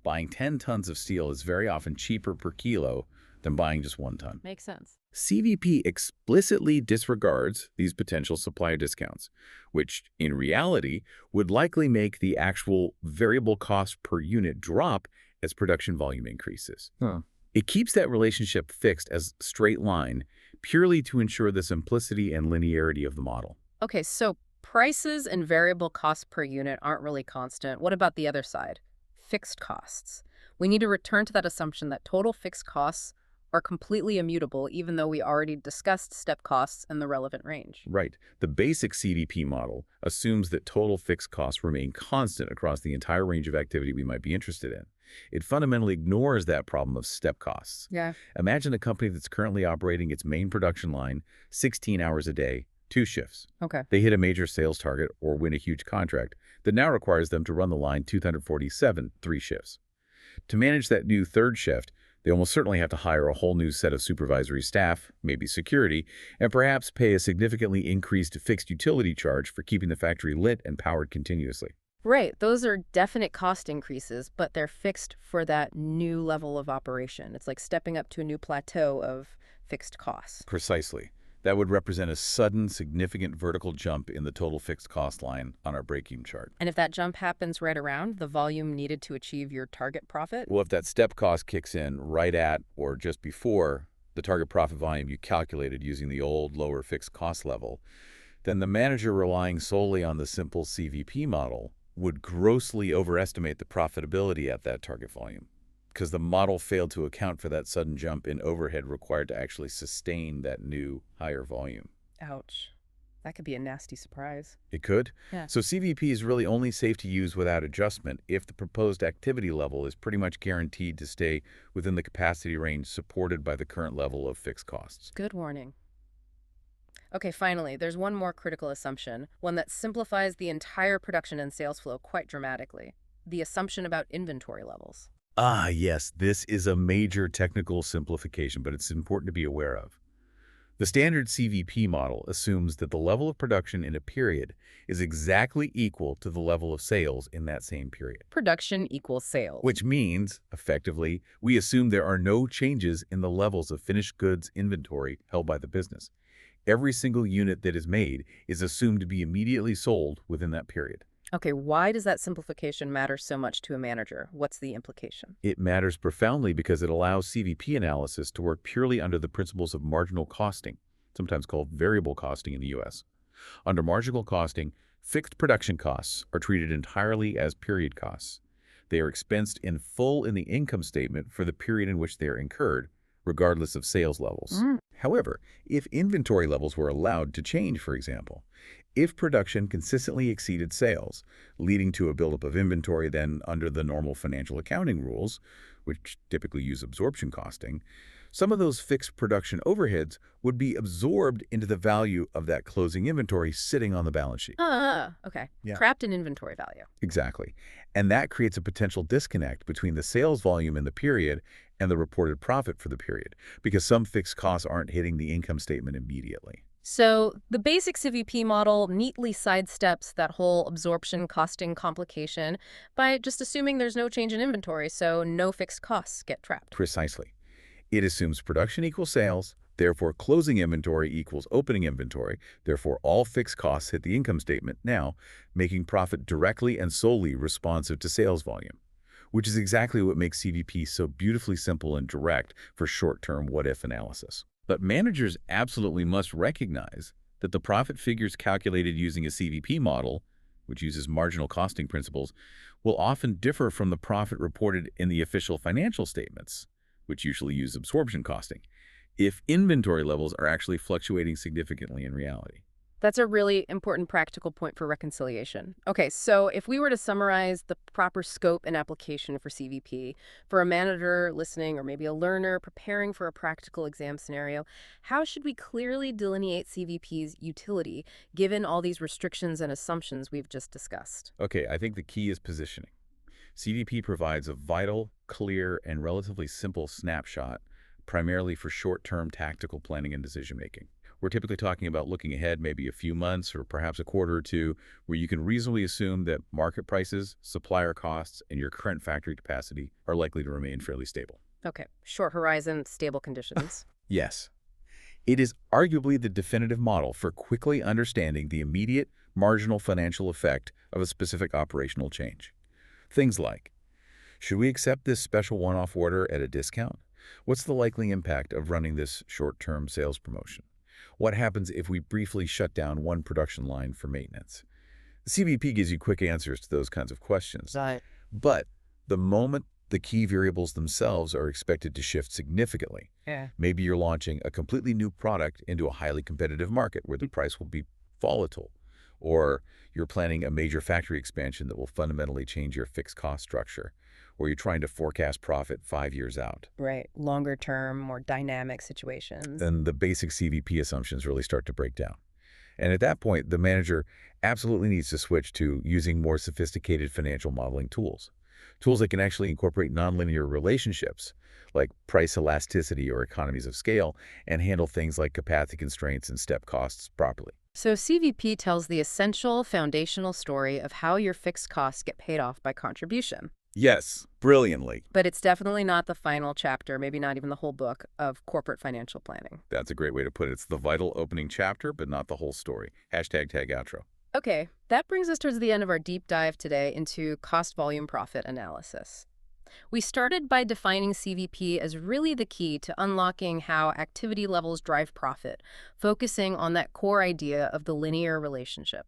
Buying 10 tons of steel is very often cheaper per kilo than buying just 1 ton. Makes sense. CVP explicitly disregards these potential supplier discounts, which in reality would likely make the actual variable cost per unit drop as production volume increases. It keeps that relationship fixed as straight line purely to ensure the simplicity and linearity of the model. Okay, so prices and variable costs per unit aren't really constant. What about the other side? Fixed costs. We need to return to that assumption that total fixed costs are completely immutable, even though we already discussed step costs and the relevant range. Right. The basic CVP model assumes that total fixed costs remain constant across the entire range of activity we might be interested in. It fundamentally ignores that problem of step costs. Yeah. Imagine a company that's currently operating its main production line 16 hours a day, 2 shifts. Okay. They hit a major sales target or win a huge contract that now requires them to run the line 247, 3 shifts. To manage that new third shift, they almost certainly have to hire a whole new set of supervisory staff, maybe security, and perhaps pay a significantly increased fixed utility charge for keeping the factory lit and powered continuously. Right. Those are definite cost increases, but they're fixed for that new level of operation. It's like stepping up to a new plateau of fixed costs. Precisely. That would represent a sudden, significant vertical jump in the total fixed cost line on our break-even chart. And if that jump happens right around the volume needed to achieve your target profit? Well, if that step cost kicks in right at or just before the target profit volume you calculated using the old lower fixed cost level, then the manager relying solely on the simple CVP model would grossly overestimate the profitability at that target volume, because the model failed to account for that sudden jump in overhead required to actually sustain that new higher volume. Ouch. That could be a nasty surprise. It could. Yeah. So CVP is really only safe to use without adjustment if the proposed activity level is pretty much guaranteed to stay within the capacity range supported by the current level of fixed costs. Good warning. Okay, finally, there's one more critical assumption, one that simplifies the entire production and sales flow quite dramatically. The assumption about inventory levels. Ah, yes, this is a major technical simplification, but it's important to be aware of. The standard CVP model assumes that the level of production in a period is exactly equal to the level of sales in that same period. Production equals sales. Which means, effectively, we assume there are no changes in the levels of finished goods inventory held by the business. Every single unit that is made is assumed to be immediately sold within that period. Okay, why does that simplification matter so much to a manager? What's the implication? It matters profoundly because it allows CVP analysis to work purely under the principles of marginal costing, sometimes called variable costing in the U.S. Under marginal costing, fixed production costs are treated entirely as period costs. They are expensed in full in the income statement for the period in which they are incurred, regardless of sales levels. However, if inventory levels were allowed to change, for example, if production consistently exceeded sales, leading to a buildup of inventory, then under the normal financial accounting rules, which typically use absorption costing, some of those fixed production overheads would be absorbed into the value of that closing inventory sitting on the balance sheet. Okay. Yeah. Trapped in inventory value. Exactly. And that creates a potential disconnect between the sales volume in the period and the reported profit for the period, because some fixed costs aren't hitting the income statement immediately. So the basic CVP model neatly sidesteps that whole absorption costing complication by just assuming there's no change in inventory, so no fixed costs get trapped. Precisely. It assumes production equals sales, therefore closing inventory equals opening inventory, therefore all fixed costs hit the income statement now, making profit directly and solely responsive to sales volume, which is exactly what makes CVP so beautifully simple and direct for short-term what-if analysis. But managers absolutely must recognize that the profit figures calculated using a CVP model, which uses marginal costing principles, will often differ from the profit reported in the official financial statements, which usually use absorption costing, if inventory levels are actually fluctuating significantly in reality. That's a really important practical point for reconciliation. Okay, so if we were to summarize the proper scope and application for CVP, for a manager listening or maybe a learner preparing for a practical exam scenario, how should we clearly delineate CVP's utility given all these restrictions and assumptions we've just discussed? Okay, I think the key is positioning. CVP provides a vital, clear, and relatively simple snapshot, primarily for short-term tactical planning and decision-making. We're typically talking about looking ahead maybe a few months or perhaps a quarter or two, where you can reasonably assume that market prices, supplier costs, and your current factory capacity are likely to remain fairly stable. Okay, short horizon, stable conditions. Yes. It is arguably the definitive model for quickly understanding the immediate marginal financial effect of a specific operational change. Things like, should we accept this special one-off order at a discount? What's the likely impact of running this short-term sales promotion? What happens if we briefly shut down one production line for maintenance? The CVP gives you quick answers to those kinds of questions. Right. But the moment the key variables themselves are expected to shift significantly, maybe you're launching a completely new product into a highly competitive market where the price will be volatile, or you're planning a major factory expansion that will fundamentally change your fixed cost structure, or you're trying to forecast profit 5 years out. Right. Longer term, more dynamic situations. Then the basic CVP assumptions really start to break down. And at that point, the manager absolutely needs to switch to using more sophisticated financial modeling tools. Tools that can actually incorporate nonlinear relationships, like price elasticity or economies of scale, and handle things like capacity constraints and step costs properly. So CVP tells the essential foundational story of how your fixed costs get paid off by contribution. Yes, brilliantly. But it's definitely not the final chapter, maybe not even the whole book, of corporate financial planning. That's a great way to put it. It's the vital opening chapter, but not the whole story. Hashtag tag outro. Okay, that brings us towards the end of our deep dive today into cost volume profit analysis. We started by defining CVP as really the key to unlocking how activity levels drive profit, focusing on that core idea of the linear relationship.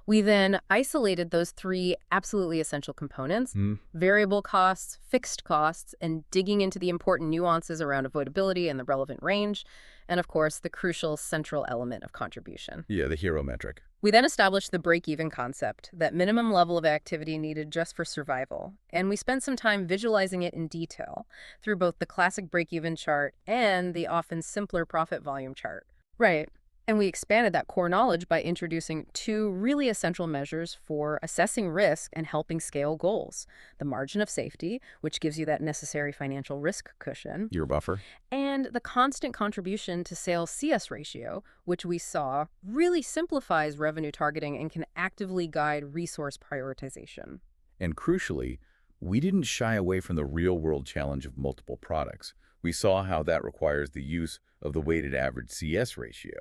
We then isolated those three absolutely essential components, variable costs, fixed costs, and digging into the important nuances around avoidability and the relevant range, and of course, the crucial central element of contribution. Yeah, the hero metric. We then established the break-even concept, that minimum level of activity needed just for survival, and we spent some time visualizing it in detail through both the classic break-even chart and the often simpler profit volume chart. Right. And we expanded that core knowledge by introducing two really essential measures for assessing risk and helping scale goals. The margin of safety, which gives you that necessary financial risk cushion. Your buffer. And the constant contribution to sales CS ratio, which we saw really simplifies revenue targeting and can actively guide resource prioritization. And crucially, we didn't shy away from the real-world challenge of multiple products. We saw how that requires the use of the weighted average CS ratio.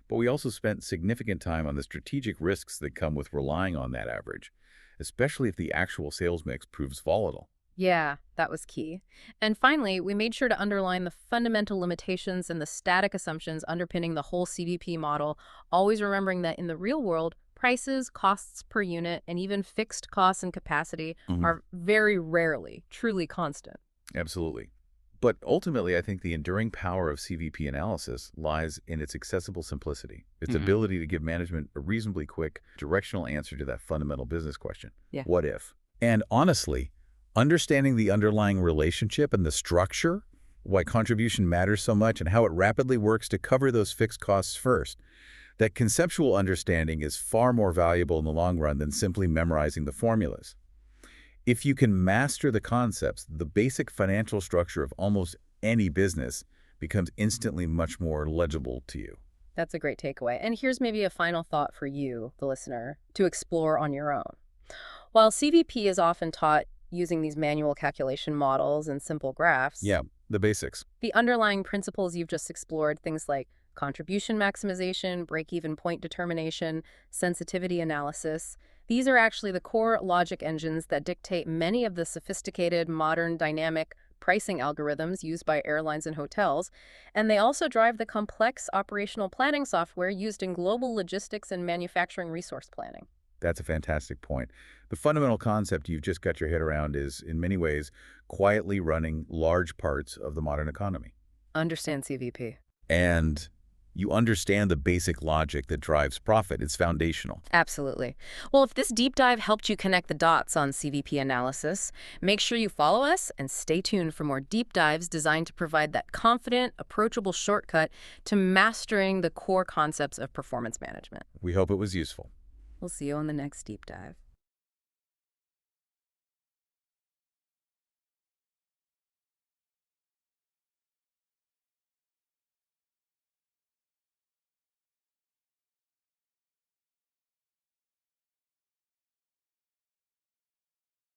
But we also spent significant time on the strategic risks that come with relying on that average, especially if the actual sales mix proves volatile. Yeah, that was key. And finally, we made sure to underline the fundamental limitations and the static assumptions underpinning the whole CVP model, always remembering that in the real world, prices, costs per unit, and even fixed costs and capacity are very rarely truly constant. Absolutely. But ultimately, I think the enduring power of CVP analysis lies in its accessible simplicity, its Hmm. ability to give management a reasonably quick, directional answer to that fundamental business question. Yeah. What if? And honestly, understanding the underlying relationship and the structure, why contribution matters so much and how it rapidly works to cover those fixed costs first, that conceptual understanding is far more valuable in the long run than simply memorizing the formulas. If you can master the concepts, the basic financial structure of almost any business becomes instantly much more legible to you. That's a great takeaway. And here's maybe a final thought for you, the listener, to explore on your own. While CVP is often taught using these manual calculation models and simple graphs, Yeah, the basics. the underlying principles you've just explored, things like contribution maximization, break-even point determination, sensitivity analysis, these are actually the core logic engines that dictate many of the sophisticated, modern, dynamic pricing algorithms used by airlines and hotels, and they also drive the complex operational planning software used in global logistics and manufacturing resource planning. That's a fantastic point. The fundamental concept you've just got your head around is, in many ways, quietly running large parts of the modern economy. Understand CVP. And you understand the basic logic that drives profit. It's foundational. Absolutely. Well, if this deep dive helped you connect the dots on CVP analysis, make sure you follow us and stay tuned for more deep dives designed to provide that confident, approachable shortcut to mastering the core concepts of performance management. We hope it was useful. We'll see you on the next deep dive.